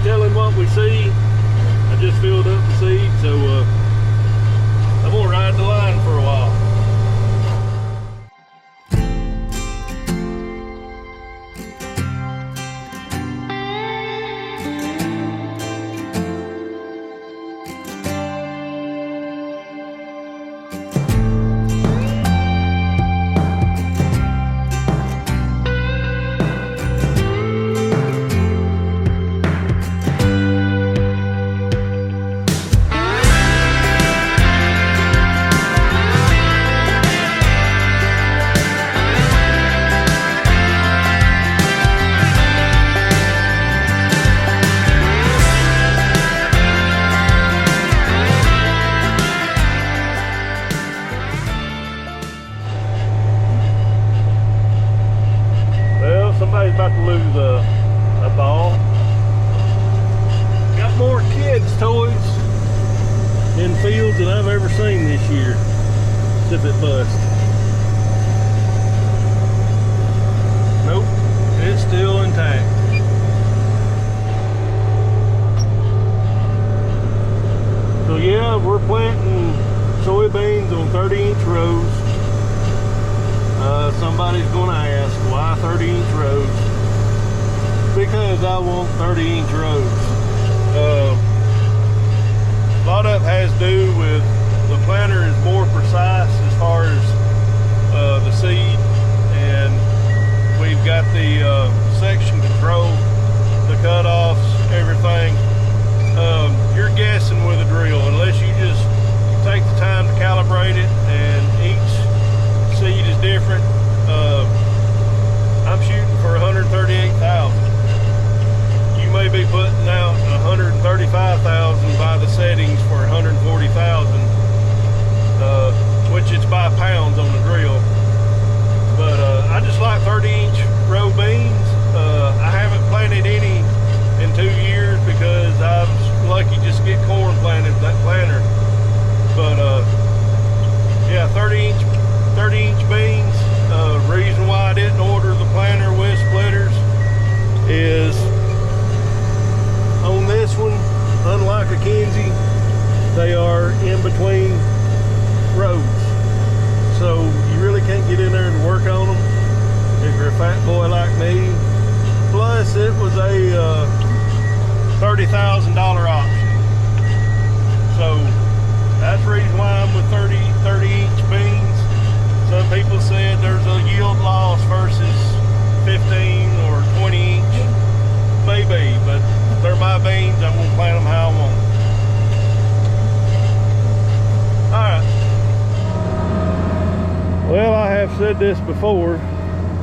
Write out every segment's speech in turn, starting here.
telling what we see. I just filled up the seed, so I'm gonna ride the line for a while. Somebody's about to lose a ball. Got more kids' toys in fields than I've ever seen this year. As if it bust. Nope, it's still intact. So yeah, we're planting soybeans on 30-inch rows. Somebody's gonna ask, why 30-inch rows? Because I want 30-inch rows. A lot of it has to do with the planter is more precise as far as the seed, and we've got the section control, the cutoffs, everything. You're guessing with a drill unless you just take the time to calibrate it, and each seed is different. I'm shooting for 138,000. You may be putting out 135,000 by the settings for 140,000, which is by pounds on the drill. But I just like 30-inch row beans. I haven't planted any in 2 years because I was lucky just to get corn planted with that planter. But yeah, 30-inch beans. Reason why I didn't order the planter with splitters is on this one, unlike a Kinsey, they are in between rows, so you really can't get in there and work on them if you're a fat boy like me. Plus it was a $30,000 option, so that's the reason why I'm with 30-inch beans. Some people said there's a yield loss versus 15 or 20 inch. Maybe, but they're my beans. I'm gonna plant them how I want. Alright. Well, I have said this before.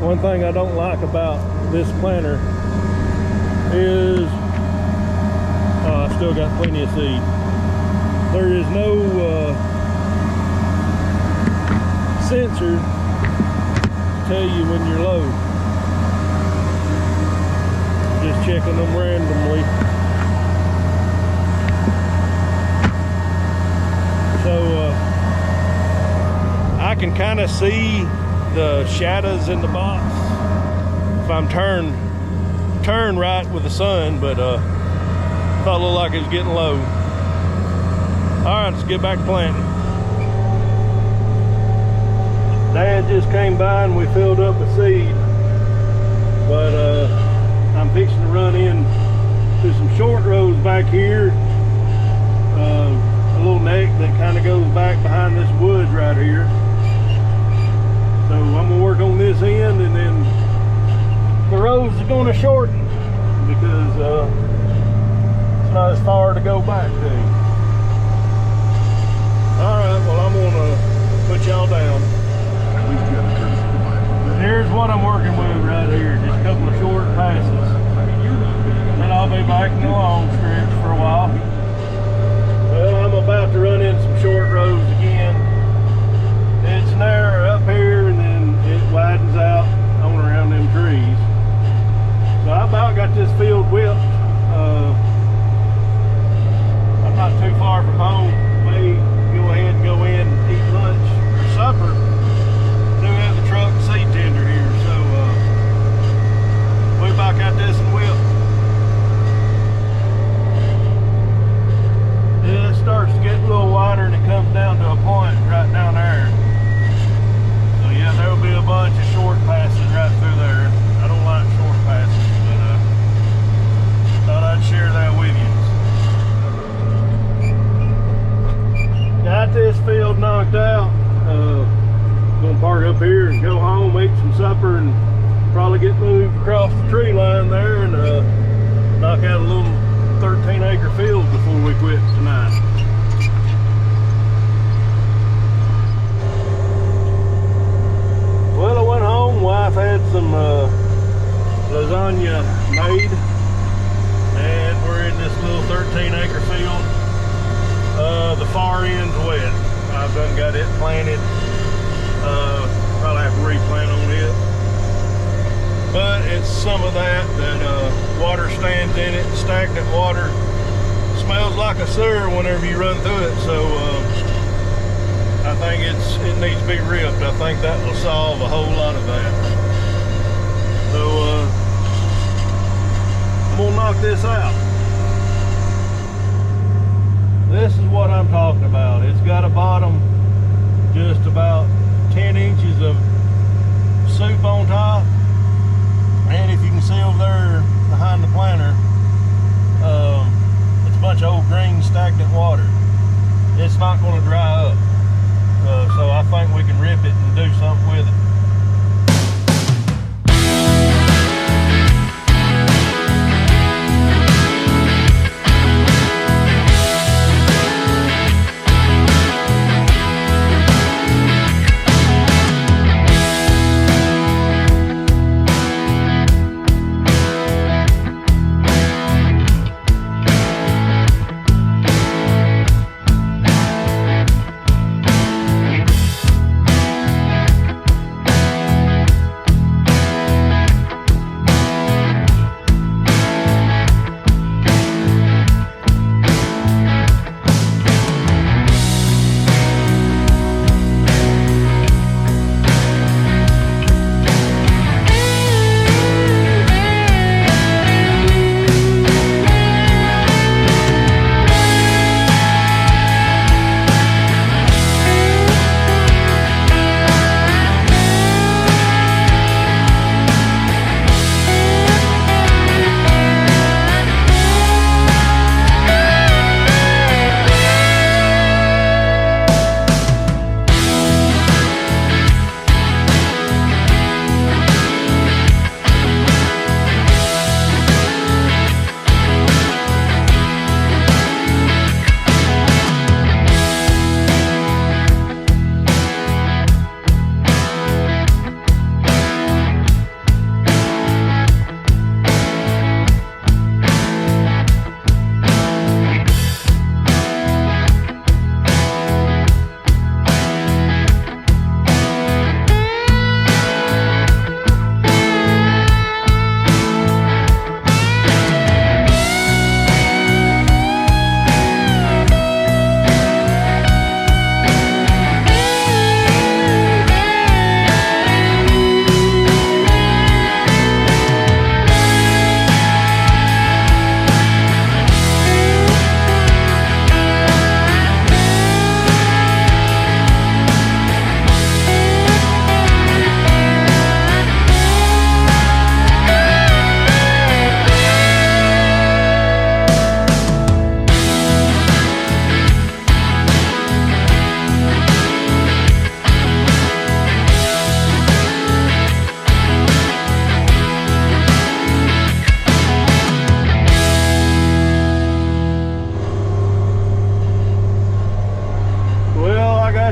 One thing I don't like about this planter is I still got plenty of seed. There is no sensor to tell you when you're low. Just checking them randomly. So I can kind of see the shadows in the box if I'm turned right with the sun, but thought it looked like it was getting low. All right, let's get back to planting. Dad just came by and we filled up with seed, but I'm fixing to run in to some short rows back here, a little neck that kind of goes back behind this wood right here. So I'm gonna work on this end, and then the rows are gonna shorten because it's not as far to go back to. All right, well, I'm gonna put y'all down. Here's what I'm working with right here, just a couple of short passes. Then I'll be back in the long stretch for a while. Well, I'm about to run in some short rows again. It's narrow up here and then it widens out on around them trees. So I about got this field whipped. I'm not too far from home. May go ahead and go in and eat lunch or supper. Do have the truck and seed tender here, so we about got this and whipped. knocked out. Gonna park up here and go home, eat some supper, and probably get moved across the tree line there and knock out a little 13-acre field before we quit tonight. Well, I went home. Wife had some lasagna made, and we're in this little 13-acre field. The far end's wet. I've done got it planted. Probably have to replant on it. But it's some of that water stands in it. Stagnant water smells like a sewer whenever you run through it. So I think it needs to be ripped. I think that will solve a whole lot of that. So I'm gonna knock this out. This is what I'm talking about. It's got a bottom just about 10 inches of soup on top. And if you can see over there behind the planter, it's a bunch of old green stagnant water. It's not going to dry up. So I think we can rip it and do something with it.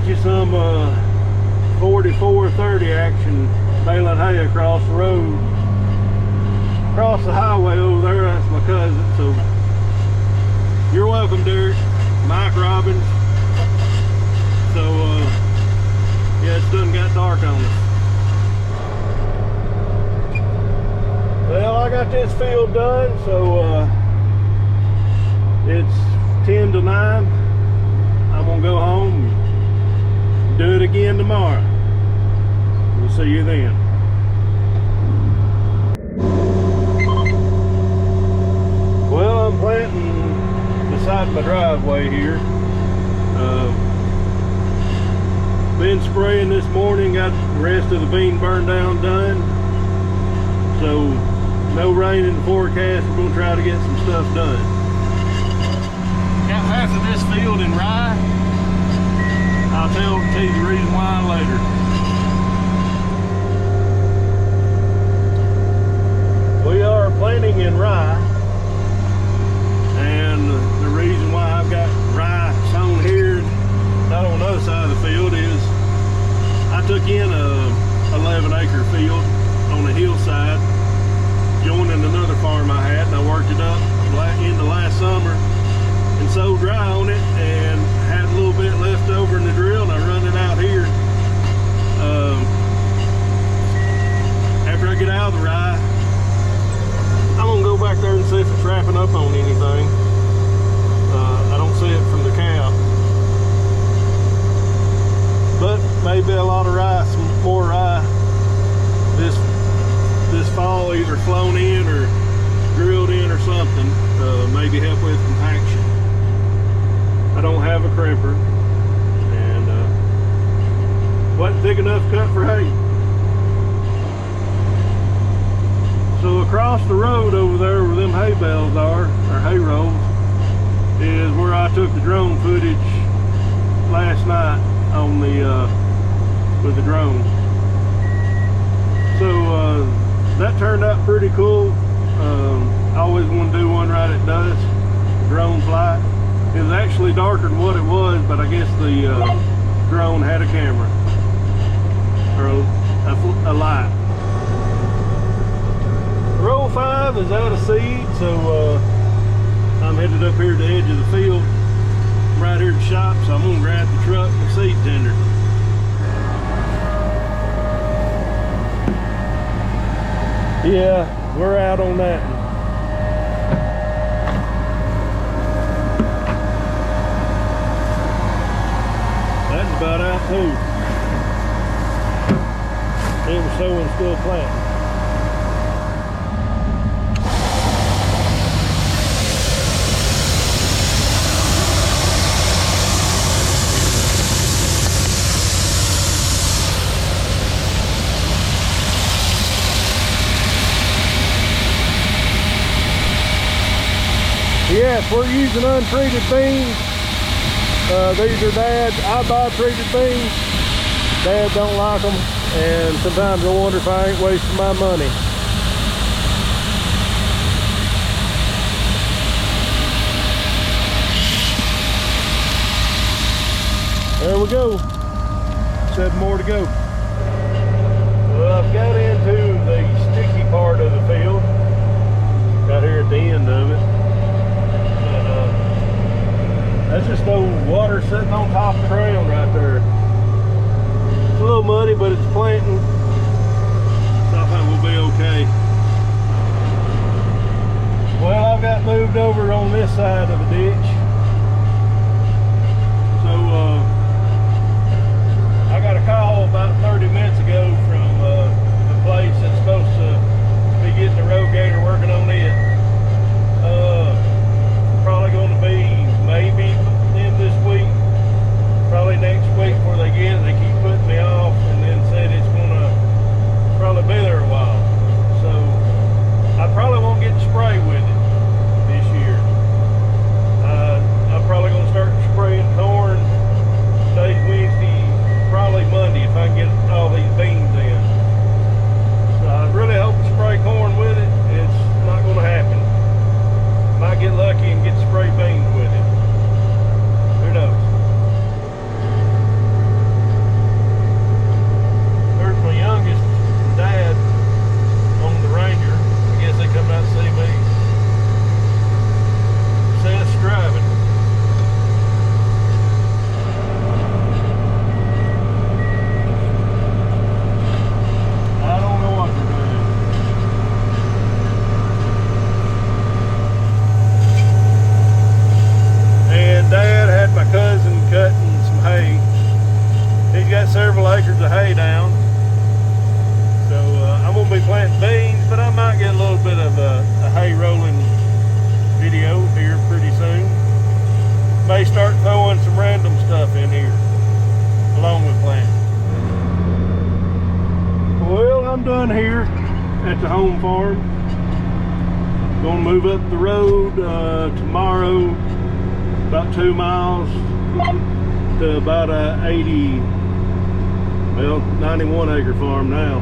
You some 4430 action baling hay across the road, across the highway over there. That's my cousin, so you're welcome, Derek. Mike Robbins. So yeah, it's done got dark on us. Well, I got this field done, so it's 10 to 9. I'm gonna go home and do it again tomorrow. We'll see you then. Well, I'm planting beside my driveway here. Been spraying this morning, got the rest of the bean burn down done. So no rain in the forecast. We're gonna try to get some stuff done. Got half of this field in rye. I'll tell you the reason why later. We are planting in rye, and the reason why I've got rye sown here, not on the other side of the field, is I took in a 11-acre field on the hillside, joining another farm I had, and I worked it up into last summer and sowed rye on it, and had a little bit left over in the drill, and I run it out here. After I get out of the rye, I'm gonna go back there and see if it's wrapping up on anything. I don't see it from the cow, but maybe a lot of rye, some more rye this fall, either flown in or drilled in or something, maybe help with compaction. I don't have a crimper, and wasn't thick enough cut for hay. So across the road over there where them hay bales are, or hay rolls, is where I took the drone footage last night on the with the drone. So that turned out pretty cool. I always want to do one right at dusk, drone flight. It was actually darker than what it was, but I guess the drone had a camera, or a light. Row 5 is out of seed, so I'm headed up here to the edge of the field. I'm right here at the shop, so I'm going to grab the truck and the seed tender. Yeah, we're out on that one. That's about out too. It was sowing, still planting. Yes, we're using untreated beans. These are Dad's. I buy treated beans. Dad don't like them, and sometimes I wonder if I ain't wasting my money. There we go. 7 more to go. Well, I've got into the sticky part of the field, right here at the end of it. That's just no water sitting on top of the ground right there. It's a little muddy, but it's planting, so I think we'll be okay. Well, I've got moved over on this side of the ditch. So, I got a call about 30 minutes ago from the place that's supposed to be getting the rogator working on it. Probably going to be maybe in this week, probably next week before they get it. They keep putting me off, and then said it's going to probably be there a while. So I probably won't get to spray with it this year. I'm probably going to start spraying corn. Today's Wednesday, probably Monday if I can get all these beans in. So I really hope to spray corn with it. It's not going to happen. Might get lucky and get spray beans with it. Who knows? There's my youngest dad on the Ranger. I guess they come out to see me. Seth's driving. I don't know what they're doing. And Dad had my cousin cutting some hay. He's got several acres of hay down. So I'm going to be planting beans, but I might get a little bit of a hay rolling video here pretty soon. May start throwing some random stuff in here along with planting. Well, I'm done here at the home farm. Going to move up the road tomorrow, about 2 miles, to about a 91 acre farm now.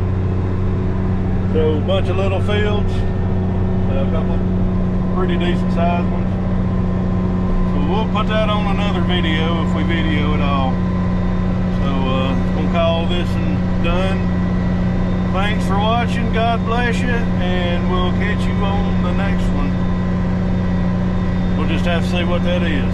So a bunch of little fields, a couple pretty decent sized ones. So we'll put that on another video if we video it all. So we'll call this one done. Thanks for watching, God bless you, and we'll catch you on the next one. We'll just have to see what that is.